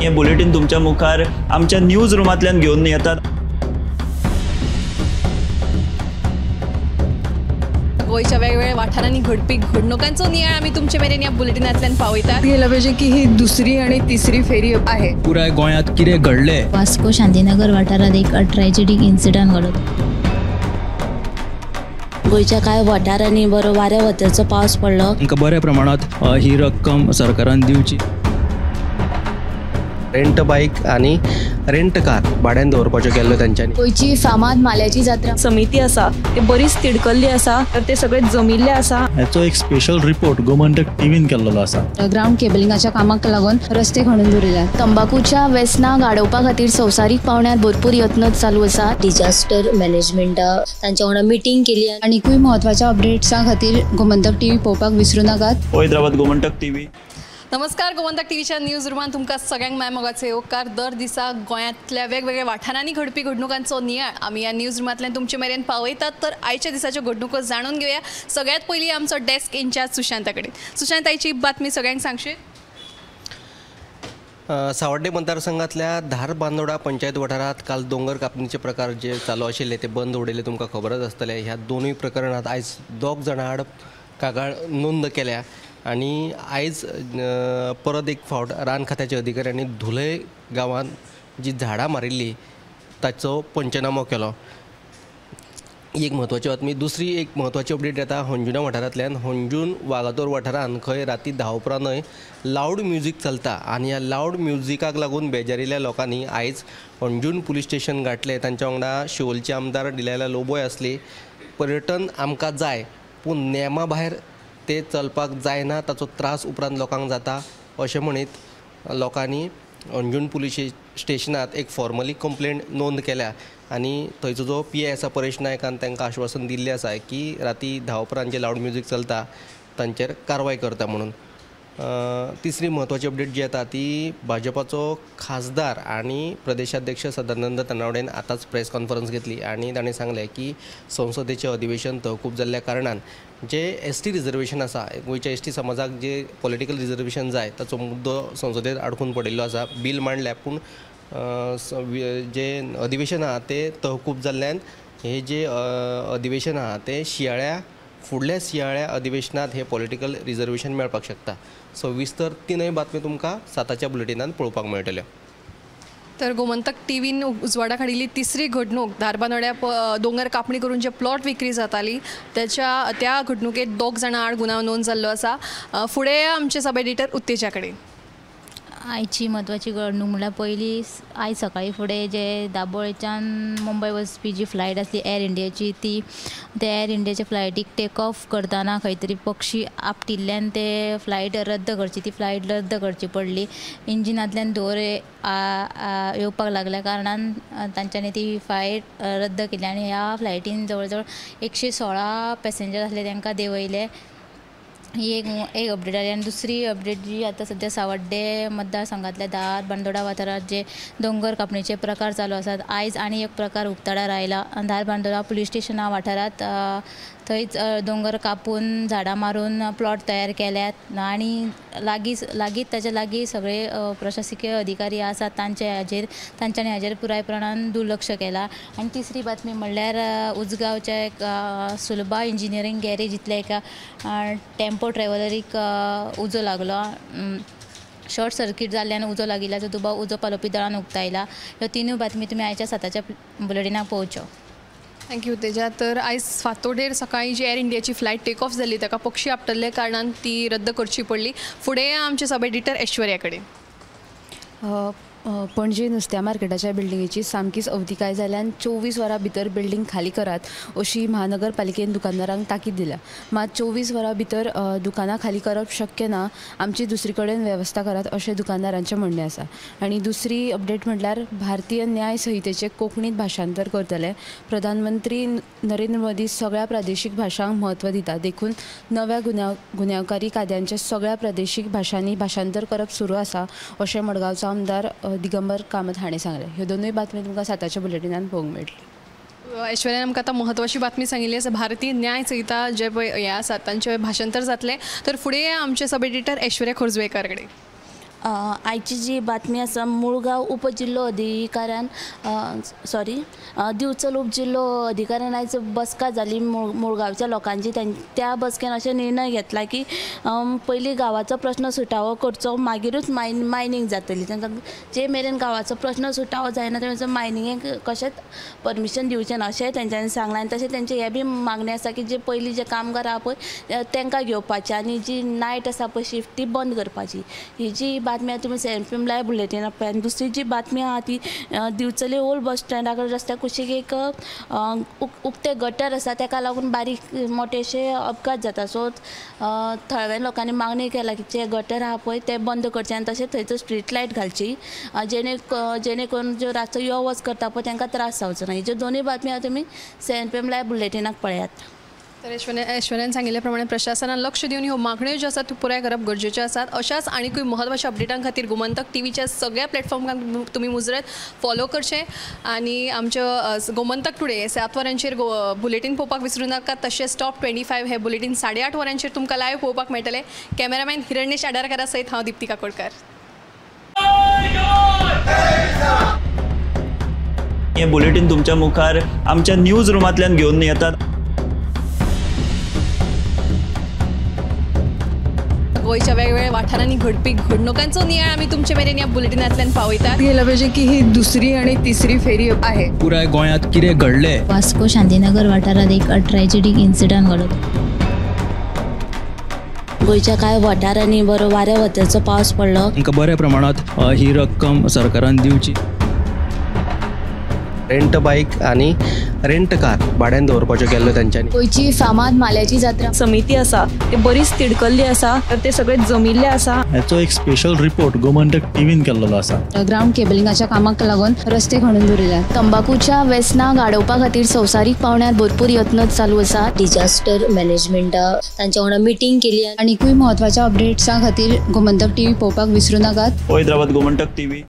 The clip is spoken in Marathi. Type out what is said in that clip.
हे बुलेटिन तुमच्या मुखार आमच्या न्यूज रूमांतल्यान घेवन येतात। गोयच्या वेगवेगळ्या वाठारांनी घडपी घडणुकांचो नियाळ आमी तुमचे मेरेन ह्या बुलेटिनांतल्यान पावयतात। गेल्या पाहिजे की ही दुसरी आणि तिसरी फेरी आहे। पुराय गोंयांत कितें घडलें? वास्को शांतीनगर वाठारात एक ट्रॅजेडीक इन्सिडंट घडलो। गोयच्या कांय वाठारांनी बरो वाऱ्या वताचो पावस पडलो। आमकां बऱ्या प्रमाणात ही रक्कम सरकारान दिवची। रेंट बाईक आणि रेंट कार भाड्यान दवरपाच्यो केल्ल्यो तांच्यांनी। गोयची फामाद माल्याची जात्रा समिती आसा ते बरीच तिडकल्ली आसा, तर ते सगळे जमिल्ले आसा। हाचो एक स्पेशल रिपोर्ट गोमंतक टीव्हीन केल्लो आसा। ग्राउंड केबलिंगाच्या कामाक लागून रस्ते खणून दवरिल्यात। तंबाखूच्या व्यसनाक आडोवपा खातीर संवसारीक पावंड्यार भरपूर यत्न चालू आसा। डिजास्टर मॅनेजमेंटा तांच्या वांगडा मिटींग केली। आनीकूय महत्वाच्या अपडेट्सां खातीर गोमंतक टीव्ही पळोवपाक विसरूं नाकात। हैदराबाद गोमंतक टीव्ही। नमस्कार, गोमंतक टीव्हीच्या न्यूज रूमान तुमकां सगळ्यांक मायमोगाचे येवकार। दर दिसा गोंयांतल्या वेगवेगळ्या वाठारांनी घडपी घडणुकांचो नियाळ आमी ह्या न्यूज रूमांतल्यान तुमचे मेरेन पावयतात। तर आयच्या दिसाच्यो घडणुको जाणून घेवया। सगळ्यात पयलीं आमचो डेस्क इंचार्ज सुशांता कडेन। सुशांत, आयची बातमी सगळ्यांक सांगशीत? सावड्डे मतदारसंघातल्या धार बांदोडा पंचायत वाठारात काल दोंगर कापणीचे प्रकार जे चालू आशिल्ले ते बंद उडयले, तुमकां खबरच आसतलें। ह्या दोनूय प्रकरणात आयज 2 जाणां आड कागाळ नोंद केल्या आणि आयज परत एक फावट रान खात्याच्या अधिकाऱ्यांनी धुलय गांवांत जी झाडां मारिल्ली ताचो पंचनामो केलो। एक म्हत्वाची बातमी। दुसरी एक म्हत्वाची अपडेट येता होंजुना वाठारांतल्यान। होंजून वागातोर वाठारांत खंय राती 10 उपरांतय लावड म्युजीक चलता आनी ह्या लावड म्युजिकाक लागून बेजारिल्ल्या लोकांनी आयज होंजून पुलीस स्टेशन गाठले। तांच्या वांगडा शिवोलचे आमदार डिलायला लोबोय आसले। पर्यटन आमकां जाय पूण नेमा भायर ते चलपाक जायना, ताचो त्रास उपरांत लोकांक जाता अशें म्हणीत लोकांनी अंजून पुलीस स्टेशनात एक फॉर्मली कंप्लेंट नोंद केल्या आणि थंयचो जो PI आसा परेश नायकान तांकां आश्वासन दिल्लें आसा की राती 10 उपरांत जे लावड म्युजीक चलता तांचेर कारवाय करता म्हणून। तिसरी म्हत्वाची अपडेट जी येता ती भाजपाचो खासदार आणि प्रदेशाध्यक्ष सदानंद तनावडेन आतांच प्रेस कॉन्फरन्स घेतली आणि ताणें सांगलें की संसदेचें अधिवेशन तहकूब जाल्ल्या कारणान जे ST रिजर्वेशन आसा, गोंयच्या ST समाजाक जे पॉलिटिकल रिजर्वेशन जाय ताचो मुद्दो संसदेत आडकून पडिल्लो आसा। बील मांडल्या पूण जे अधिवेशन आहा ते तहकूब जाल्ल्यान हे जे अधिवेशन आहा ते फुडल्या शियाळ्या अधिवेशनात हे पॉलिटिकल रिजर्वेशन मेळपाक शकता। सविस्तर तीनय बातमी तुमकां 7च्या बुलेटिनान पळोवपाक मेळटल्यो। तर गोमंतक टीव्हीन उजवाडा हाडिल्ली तिसरी घडणूक धारबांदोड्या दोंगर कापणी करून जे प्लॉट विक्री जाताली त्या घडणुकेत 2 जाणां आड गुन्यांव नोंद जाल्लो आसा। फुडें आमचे सब एडिटर उत्तेजा कडेन। आयची म्हत्वाची घडणूक म्हणल्यार पयली आयज सकाळी फुडें जे दाबोळेच्यान मुंबय वचपी जी फ्लायट आसली एअर इंडियाची ते एअर इंडियाच्या फ्लायटीक टेक ऑफ करतना खंय तरी पक्षी आपटिल्ल्यान ते फ्लायट रद्द करची पडली। इंजिनांतल्यान धुंवर येवपाक लागल्या कारणान तांच्यांनी ती फ्लायट रद्द केली आनी ह्या फ्लायटीन जवळ जवळ 116 पॅसेंजर आसले तांकां देंवयले। ही एक अपडेट आहे। आणि दुसरी अपडेट जी आता सध्या सावड्डे मतदारसंघातल्या धार बांदोडा वाठारात जे दोंगर कापणीचे प्रकार चालू आसात, आयज आनी एक प्रकार उक्ताडार आयला। धार बांदोडा पुलीस स्टेशना वाठारात थंयच दोंगर कापून झाडां मारून प्लॉट तयार केल्यात आणि लागींच ताच्या लागीं सगळे प्रशासकीय अधिकारी आसात तांच्यांनी हाजेर पुरायपणान दुर्लक्ष केलां। आणि तिसरी बातमी म्हणल्यार उजगांवच्या एक सुलभा इंजिनियरींग गॅरेज इतल्या एका टेम्पो ट्रॅव्हलरीक उजो लागलो। शॉर्ट सर्किट जाल्ल्यान उजो लागिल्ल्याचो दुबाव उजो पालोवपी दळान उक्तायला। ह्यो तिनूय बातमी तुमी आयच्या 7च्या बुलेटिनाक पळोवच्यो। थँक्यू तेजा। तर आयज फांतोडेर सकाळी जी एअर इंडियाची फ्लायट टेक ऑफ जाली ताका पक्षी आपटल्ल्या कारणान ती रद्द करची पडली। फुडें आमचे सब एडिटर ऐश्वर्या कडेन। पणजे नुस्त्या मार्केटाच्या बिल्डिंगेची सामकीच अवतिकाय जाल्यान 24 वरां भितर बिल्डिंग खाली करात अशी महानगरपालिकेन दुकानदारांक ताकीद दिल्या। मात 24 वरां भितर दुकानां खाली करप शक्य ना, आमची दुसरी कडेन वेवस्था करात अशें दुकानदारांचें म्हणणें आसा। आनी दुसरी अपडेट म्हटल्यार भारतीय न्याय संहितेचें कोंकणीत भाशांतर करतले। प्रधानमंत्री नरेंद्र मोदी सगळ्या प्रादेशीक भाशांक म्हत्व दिता, देखून नव्या गुन्यांवकारी कायद्यांचे सगळ्या प्रादेशीक भाशांनी भाशांतर करप सुरू आसा अशें मडगांवचो आमदार दिगंबर कामत हाणें सांगलें। ह्यो दोनूय बातमी तुमकां 7च्या बुलेटिनान पळोवंक मेळटली। ऐश्वर्यान आमकां आतां म्हत्वाची बातमी सांगिल्ली आसा, भारतीय न्याय संहिता जे पळय हें आसा तांचें भाशांतर जातलें। तर फुडें आमचे सब एडिटर ऐश्वर्या खोर्जवेकार कडेन। आयची जी बातमी आसा मुळगांव उपजिल्लो अधिकाऱ्यान दिवचल उपजिल्लो अधिकाऱ्यान आयज बसका जाली मुळगांवच्या लोकांची. त्या बसकेन अशें निर्णय घेतला की पयलीं गांवाचो प्रश्न सुटावो करचो, मागीरूच मायनींग जातली. तांकां जे मेरेन गांवाचो प्रश्न सुटावो जायना ते मायनिंगेक कशेंच परमिशन दिवचें ना अशें तेंच्यांनी सांगलां. आनी तशें तेंचे हे बी मागणी आसा की जे पयलीं जे कामगार आहा पळय तांकां घेवपाचें आनी जी नायट आसा पळय शिफ्ट ती बंद करपाची. ही जी बातमी तुमी CNPM लायव्ह बुलेटिनार पळय. आनी दुसरी जी बातमी आहा ती दिवचले ओल्ड बस स्टँडा कडेन रस्त्या कुशीक एक उक्ते गटर आसा ताका लागून बारीक मोठे अशे अपघात जाता. सो थळव्या लोकांनी मागणी केला की जे गटर आहा पळय ते बंद करचे आनी तशेंच थंयचो स्ट्रीट लायट घालची जेणे करून ज्यो रातचो यो वच करता पळय तांकां त्रास जावचो ना. ह्यो दोनूय बातमी आहा तुमी CNPM लायव्ह बुलेटिनाक पळयात. तर ऐश्वर्यान सांगिल्ल्या प्रमाणे प्रशासनान लक्ष दिवन ह्यो मागण्यो ज्यो आसात त्यो पुराय करप गरजेच्यो आसात. अशाच आनीकूय म्हत्वाच्या अपडेटां खातीर गोमंतक टीव्हीच्या सगळ्या प्लॅटफॉर्मांक तुमी मुजरत फॉलो करचें. आनी आमच्या गोमंतक टुडे 7 वरांचेर बुलेटीन पळोवपाक विसरूं नाकात. तशेंच टॉप 25 हे बुलेटीन 8:30 वरांचेर तुमकां लायव्ह पळोवपाक मेळटलें. कॅमेरामॅन हिरण्येश आडारकारा सयत हांव दिप्ती काकोडकार. हे बुलेटीन तुमच्या मुखार आमच्या न्यूज रुमांतल्यान घेवन येतात. गोंयच्या वेगवेगळ्या वाठारांनी घडपी घडणुकांचो नियाळ आमी तुमचे मेरेन ह्या बुलेटिनांतल्यान पावयतात. गेलं पाहिजे की ही दुसरी आणि तिसरी फेरी आहे. पुराय गोंयांत कितें घडलें वास्को शांतीनगर वाठारात एक ट्रॅजेडीक इन्सिडंट घडलो. गोंयच्या कांय वाठारांनी बरो वाऱ्या वताचो पावस पडलो. तांकां बऱ्या प्रमाणात ही रक्कम सरकारान दिवची. रेंट बाईक आणि रेंट कार भाड्यान दवरपाच्यो केल्ल्यो तेंच्यांनी. गोंयची फामाद माल्याची जात्रा समिती आसा ते बरीच तिडकल्ली आसा. तर ते सगळे जमिल्ले आसा. याचो एक स्पेशल रिपोर्ट गोमंतक टीव्हीन केल्लो आसा. ग्राउंड केबलिंगाच्या कामाक लागून रस्ते खणून दवरिल्यात. तंबाखूच्या व्यसनां गाडोवपा खातीर संवसारीक पावंड्यार भरपूर यत्न चालू आसा. डिजास्टर मॅनेजमेंटा तांच्या वांगडा मिटींग केली. आनीकूय म्हत्वाच्या अपडेट्सां खातीर गोमंतक टीव्ही पळोवपाक विसरूं नाकात. हैदराबाद गोमंतक टीव्ही.